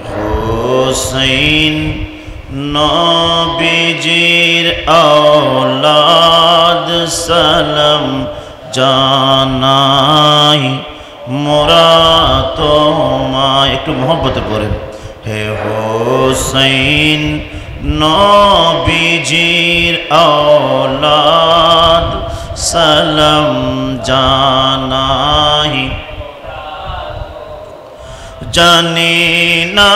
হোসেন নবীজির আওলাদ সালাম জানাই মোরা তোমায়। একটু মহব্বতে পড়েন। হে হোসেন নবীজির আওলাদ সালাম জানাই। জানি না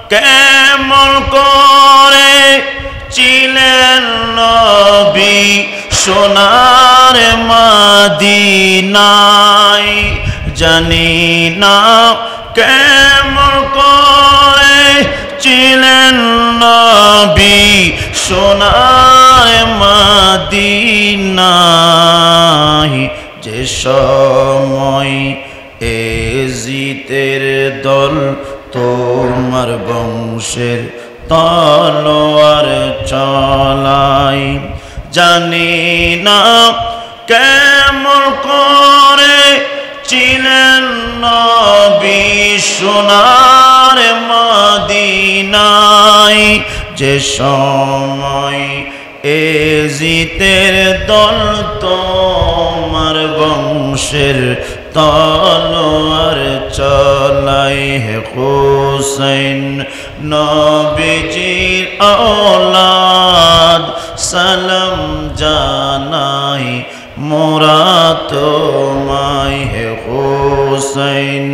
কেমন করে ছিলেন নবী সোনার মদিনায়। জানি না কেমন করে ছিলেন নবী সোনার মদিনায়। যে সময় এজিতের দল তোমার বংশের তলোয়ার চলাই। জানি না কেমন করে ছিলেন নবী সোনার মদিনায়। যে সময় এজিতের দল তোমার বংশের তলোয়ার চলাই। হে হোসেন নবীজির আওলাদ সালাম জানাই মোরা তোমায়। হে হোসেন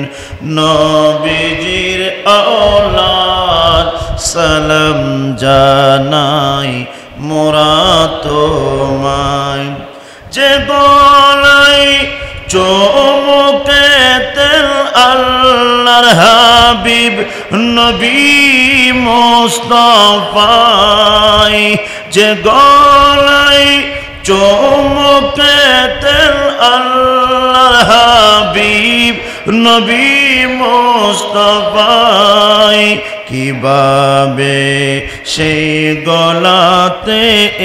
নবীজির আওলাদ সালাম জানাই মোরা তোমায়। যে গলায় চুমুকে তেল আল্লাহর হাবিব নবী মুস্তাফায়। যে গলায় চুমুকে তেল আল্লাহর হাবিব নবী মুস্তাফায়। কিভাবে সেই গলাতে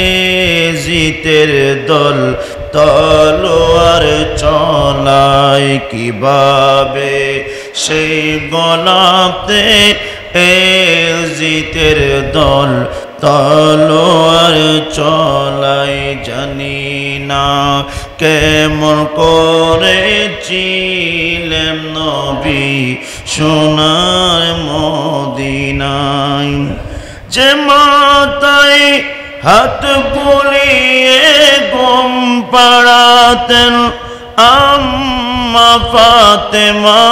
এজিতের দল তলোয়ার চলায়। কিভাবে সেই গলাতে এজিতের দল তলোয়ার চলায়। জানি না কেমন করে ছিলেন নবী সোনার মদিনায়। যে মাথায় হাত বুলিয়ে ঘুম পাড়াতেন আম্মা ফাতেমা।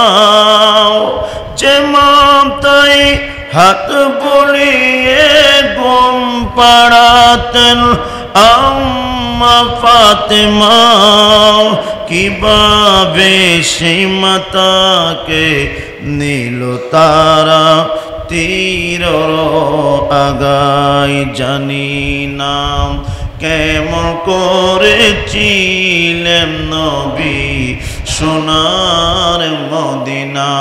যে মাথায় হাত বুলিয়ে ঘুম পাড়াতেন আম্মা ফাতেমা। কিভাবে সেই মাতাকে নিল তারা তীর আগায়। জানি না কেমন করে ছিলেন নবী সোনার মদিনা।